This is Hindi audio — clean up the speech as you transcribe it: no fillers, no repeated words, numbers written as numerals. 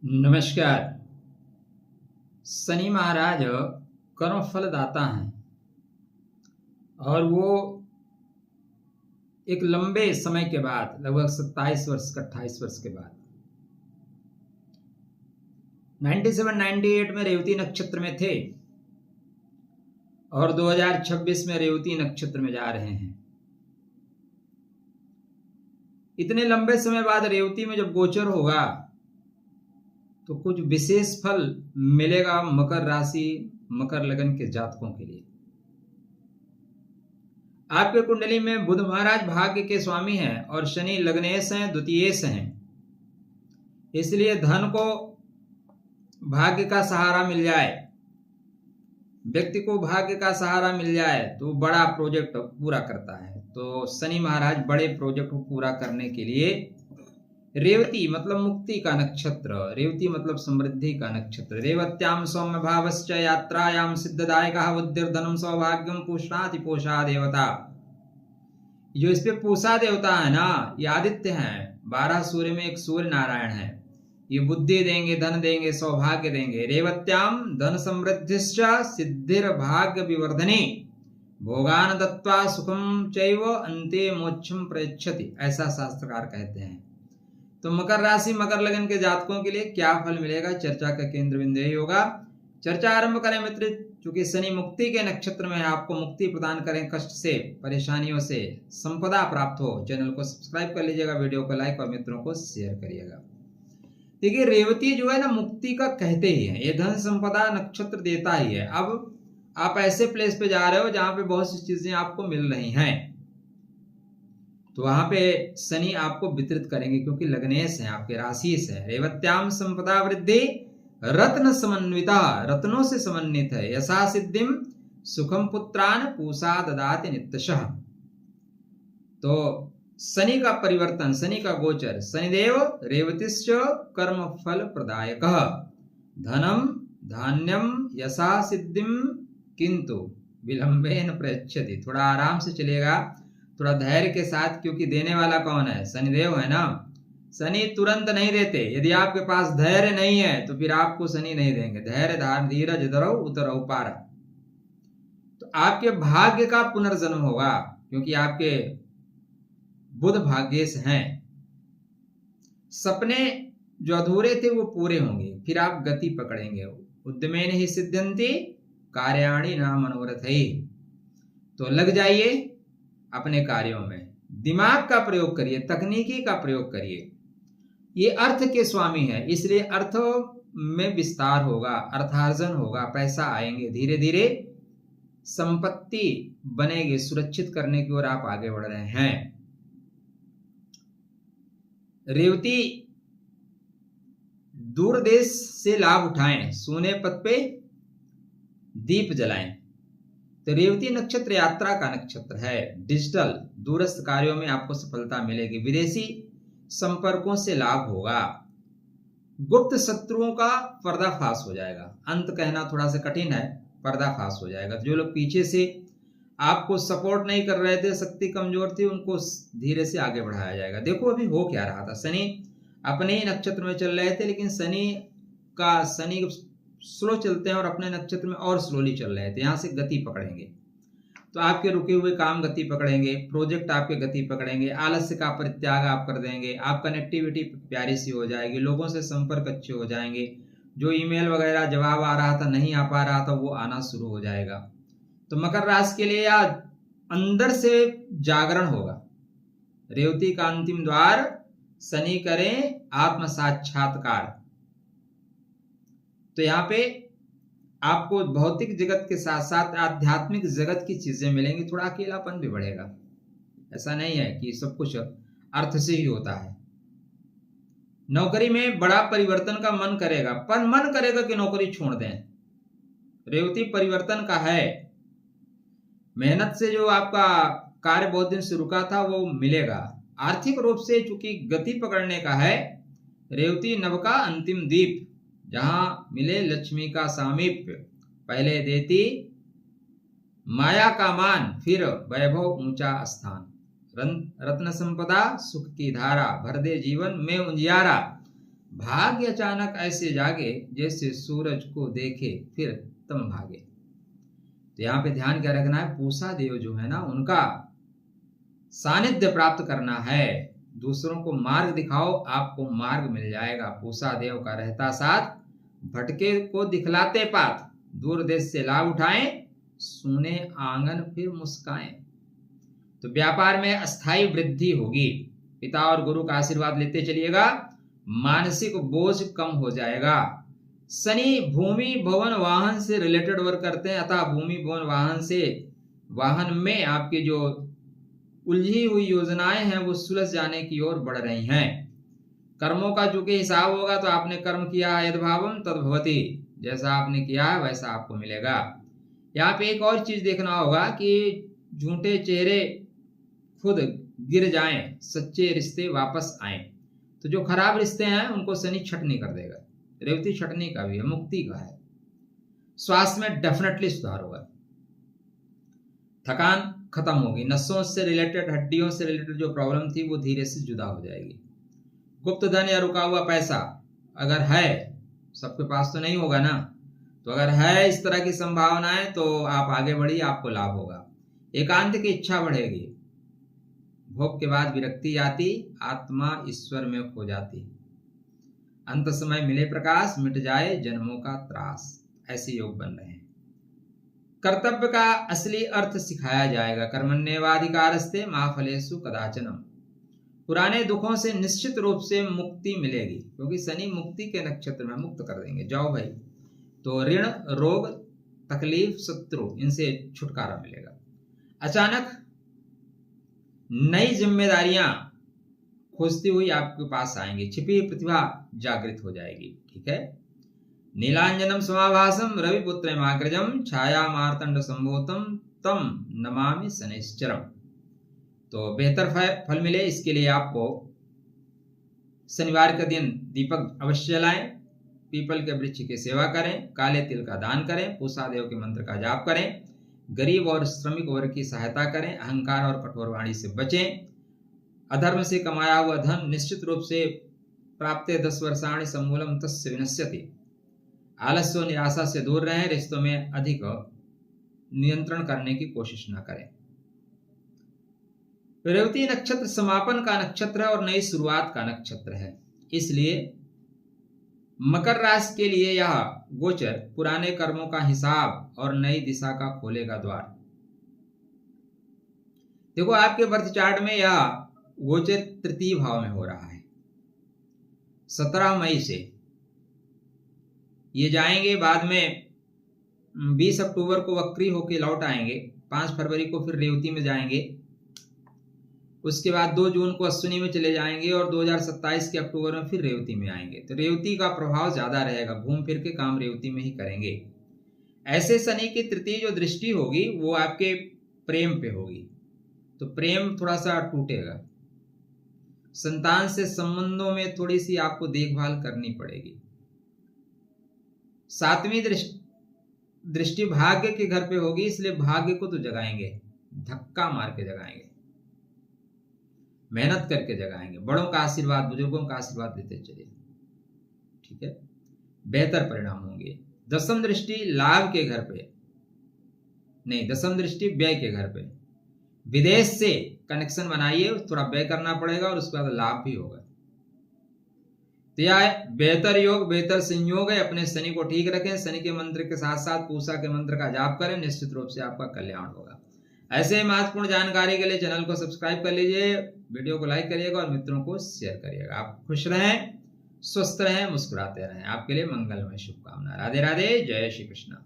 नमस्कार। शनि महाराज कर्मफल दाता हैं और वो एक लंबे समय के बाद लगभग 27 वर्ष का 28 वर्ष के बाद 97-98 में रेवती नक्षत्र में थे और 2026 में रेवती नक्षत्र में जा रहे हैं। इतने लंबे समय बाद रेवती में जब गोचर होगा तो कुछ विशेष फल मिलेगा मकर राशि मकर लगन के जातकों के लिए। आपके कुंडली में बुध महाराज भाग्य के स्वामी हैं और शनि लग्नेश हैं, द्वितीयेश हैं, इसलिए धन को भाग्य का सहारा मिल जाए, व्यक्ति को भाग्य का सहारा मिल जाए तो बड़ा प्रोजेक्ट पूरा करता है। तो शनि महाराज बड़े प्रोजेक्ट को पूरा करने के लिए रेवती मतलब मुक्ति का नक्षत्र, रेवती मतलब समृद्धि का नक्षत्र, रेवत्याम सौम्य भावश्च यात्रायाम सिद्धदायकः बुद्धिर्धनम सौभाग्यम पूषणाति पोषा देवता। जो इस पे पूषा देवता है ना, ये आदित्य हैं, 12 सूर्य में एक सूर्य नारायण है। ये बुद्धि देंगे, धन देंगे, सौभाग्य देंगे। रेवत्याम धन समृद्धिश्च सिद्धिर भाग्य विवर्धने भोगान दत्वा सुखम चैव अन्ते मोक्षम प्रयच्छति, ऐसा शास्त्रकार कहते हैं। तो मकर राशि मकर लगन के जातकों के लिए क्या फल मिलेगा, चर्चा का केंद्र बिंदु यही होगा। चर्चा आरंभ करें मित्र। चूंकि शनि मुक्ति के नक्षत्र में है, आपको मुक्ति प्रदान करें कष्ट से, परेशानियों से, संपदा प्राप्त हो। चैनल को सब्सक्राइब कर लीजिएगा, वीडियो को लाइक और मित्रों को शेयर करिएगा। देखिए रेवती जो है ना, मुक्ति का कहते ही है, ये धन संपदा नक्षत्र देता ही है। अब आप ऐसे प्लेस पे जा रहे हो जहां पे बहुत सी चीजें आपको मिल रही हैं, तो वहां पे शनि आपको वितरित करेंगे क्योंकि लग्नेश है, आपके राशि से है। रेवत्याम संपदा वृद्धि रत्न समन्विता, रत्नों से समन्वित है। यशा सिद्धिम सुखम पुत्रान पूषा ददाति नित्यशः। तो शनि का परिवर्तन, शनि का गोचर, शनिदेव रेवतिश्च कर्म फल प्रदायकः धनम धान्यम यशा सिद्धिम किंतु विलंबेन प्रयच्छति। थोड़ा आराम से चलेगा, थोड़ा धैर्य के साथ, क्योंकि देने वाला कौन है, शनिदेव है ना। शनि तुरंत नहीं देते। यदि आपके पास धैर्य नहीं है तो फिर आपको शनि नहीं देंगे। धैर्य धार धीरज धरो उतरो पारा। तो आपके भाग्य का पुनर्जन्म होगा क्योंकि आपके बुध भाग्येश हैं। सपने जो अधूरे थे वो पूरे होंगे, फिर आप गति पकड़ेंगे। उद्यमेन ही सिद्ध्यन्ति कार्याणि न मनोरथैः। तो लग जाइए अपने कार्यों में, दिमाग का प्रयोग करिए, तकनीकी का प्रयोग करिए। ये अर्थ के स्वामी है, इसलिए अर्थों में विस्तार होगा, अर्थार्जन होगा, पैसा आएंगे, धीरे धीरे संपत्ति बनेगी। सुरक्षित करने की ओर आप आगे बढ़ रहे हैं। रेवती दूर देश से लाभ उठाएं, सोने पथ पे दीप जलाएं। तो रेवती नक्षत्र यात्रा का नक्षत्र है। डिजिटल दूरस्थ कार्यों में आपको सफलता मिलेगी, विदेशी संपर्कों से लाभ होगा, गुप्त शत्रुओं का पर्दाफाश हो जाएगा। अंत कहना थोड़ा सा कठिन है, पर्दाफाश हो जाएगा। जो लोग पीछे से आपको सपोर्ट नहीं कर रहे थे, शक्ति कमजोर थी, उनको धीरे से आगे बढ़ाया जाएगा। देखो अभी हो क्या रहा था, शनि अपने ही नक्षत्र में चल रहे थे, लेकिन शनि स्लो चलते हैं और अपने नक्षत्र में और स्लोली चल रहे थे। यहां से गति पकड़ेंगे तो आपके रुके हुए काम गति पकड़ेंगे, प्रोजेक्ट आपके गति पकड़ेंगे, आलस्य का परित्याग आप कर देंगे, आप कनेक्टिविटी प्यारी सी हो जाएगी, लोगों से संपर्क अच्छे हो जाएंगे। जो ईमेल वगैरह जवाब आ रहा था, नहीं आ पा रहा था, वो आना शुरू हो जाएगा। तो मकर राशि के लिए या अंदर से जागरण होगा। रेवती का अंतिम द्वार शनि करें आत्म साक्षात्कार। तो यहाँ पे आपको भौतिक जगत के साथ साथ आध्यात्मिक जगत की चीजें मिलेंगी। थोड़ा अकेलापन भी बढ़ेगा। ऐसा नहीं है कि सब कुछ अर्थ से ही होता है। नौकरी में बड़ा परिवर्तन का मन करेगा, पर मन करेगा कि नौकरी छोड़ दें। रेवती परिवर्तन का है। मेहनत से जो आपका कार्य बहुत दिन से रुका था वो मिलेगा। आर्थिक रूप से चूंकि गति पकड़ने का है, रेवती नव का अंतिम दीप, जहां मिले लक्ष्मी का सामीप्य, पहले देती माया का मान, फिर वैभव ऊंचा स्थान। रत्न संपदा सुख की धारा, भर दे जीवन में उजियारा। भाग्य अचानक ऐसे जागे जैसे सूरज को देखे फिर तम भागे। तो यहाँ पे ध्यान क्या रखना है, पूषा देव जो है ना, उनका सानिध्य प्राप्त करना है। दूसरों को मार्ग दिखाओ, आपको मार्ग मिल जाएगा। पूषा देव का रहता साथ, भटके को दिखलाते पात, दूर देश से लाभ उठाएं, सुने आंगन फिर मुस्काएं। तो व्यापार में अस्थायी वृद्धि होगी। पिता और गुरु का आशीर्वाद लेते चलिएगा, मानसिक बोझ कम हो जाएगा। शनि भूमि भवन वाहन से रिलेटेड वर्क करते हैं, अतः भूमि भवन वाहन से वाहन में आपकी जो उलझी हुई योजनाएं हैं वो सुलझ जाने की ओर बढ़ रही हैं। कर्मों का चूंकि हिसाब होगा, तो आपने कर्म किया है यद्भावम तद्भवति, जैसा आपने किया है वैसा आपको मिलेगा। यहाँ पे एक और चीज देखना होगा कि झूठे चेहरे खुद गिर जाएं, सच्चे रिश्ते वापस आएं। तो जो खराब रिश्ते हैं उनको शनि छटनी कर देगा। रेवती छटनी का भी है, मुक्ति का है। स्वास्थ्य में डेफिनेटली सुधार होगा, थकान खत्म होगी, नसों से रिलेटेड, हड्डियों से रिलेटेड जो प्रॉब्लम थी वो धीरे से जुदा हो जाएगी। गुप्त धन या रुका हुआ पैसा अगर है, सबके पास तो नहीं होगा ना, तो अगर है इस तरह की संभावनाएं तो आप आगे बढ़िए, आपको लाभ होगा। एकांत की इच्छा बढ़ेगी, भोग के बाद विरक्ति आती, आत्मा ईश्वर में खो जाती। अंत समय मिले प्रकाश, मिट जाए जन्मों का त्रास, ऐसे योग बन रहे हैं। कर्तव्य का असली अर्थ सिखाया जाएगा। कर्मण्येवाधिकारस्ते मा फलेषु कदाचनम। पुराने दुखों से निश्चित रूप से मुक्ति मिलेगी, क्योंकि शनि मुक्ति के नक्षत्र में मुक्त कर देंगे। जाओ भाई, तो ऋण, रोग, तकलीफ, शत्रु, इनसे छुटकारा मिलेगा। अचानक नई जिम्मेदारियां खोजती हुई आपके पास आएंगी, छिपी प्रतिभा जागृत हो जाएगी। ठीक है। नीलांजनम समाभासम रविपुत्र माग्रजम छाया मार्तंड संभोतम तम नमामि शनैश्चरम। तो बेहतर फल मिले, इसके लिए आपको शनिवार के दिन दीपक अवश्य जलाएं, पीपल के वृक्ष की सेवा करें, काले तिल का दान करें, पूषा देव के मंत्र का जाप करें, गरीब और श्रमिक वर्ग की सहायता करें, अहंकार और कठोर वाणी से बचें। अधर्म से कमाया हुआ धन निश्चित रूप से प्राप्ते 10 वर्षाणि समूलम तस्य विनश्यति। आलस्य और निराशा से दूर रहें, रिश्तों में अधिक नियंत्रण करने की कोशिश न करें। रेवती नक्षत्र समापन का नक्षत्र है और नई शुरुआत का नक्षत्र है, इसलिए मकर राशि के लिए यह गोचर पुराने कर्मों का हिसाब और नई दिशा का खोलेगा द्वार। देखो, आपके बर्थ चार्ट में यह गोचर तृतीय भाव में हो रहा है। 17 मई से ये जाएंगे, बाद में 20 अक्टूबर को वक्री होके लौट आएंगे, 5 फरवरी को फिर रेवती में जाएंगे, उसके बाद 2 जून को अश्विनी में चले जाएंगे और 2027 के अक्टूबर में फिर रेवती में आएंगे। तो रेवती का प्रभाव ज्यादा रहेगा, घूम फिर के काम रेवती में ही करेंगे। ऐसे शनि की तृतीय जो दृष्टि होगी वो आपके प्रेम पे होगी, तो प्रेम थोड़ा सा टूटेगा। संतान से संबंधों में थोड़ी सी आपको देखभाल करनी पड़ेगी। 7वीं दृष्टि भाग्य के घर पे होगी, इसलिए भाग्य को तो जगाएंगे, धक्का मार के जगाएंगे, मेहनत करके जगाएंगे। बड़ों का आशीर्वाद, बुजुर्गों का आशीर्वाद देते चलिए। ठीक है, बेहतर परिणाम होंगे। 10वीं दृष्टि लाभ के घर पे नहीं, 10वीं दृष्टि व्यय के घर पे। विदेश से कनेक्शन बनाइए, थोड़ा व्यय करना पड़ेगा और उसके बाद लाभ भी होगा। तो यह बेहतर योग, बेहतर संयोग है। अपने शनि को ठीक रखें, शनि के मंत्र के साथ साथ पूषा के मंत्र का जाप करें, निश्चित रूप से आपका कल्याण होगा। ऐसे महत्वपूर्ण जानकारी के लिए चैनल को सब्सक्राइब कर लीजिए, वीडियो को लाइक करिएगा और मित्रों को शेयर करिएगा। आप खुश रहें, स्वस्थ रहें, मुस्कुराते रहें। आपके लिए मंगलमय शुभकामनाएं। राधे राधे, जय श्री कृष्ण।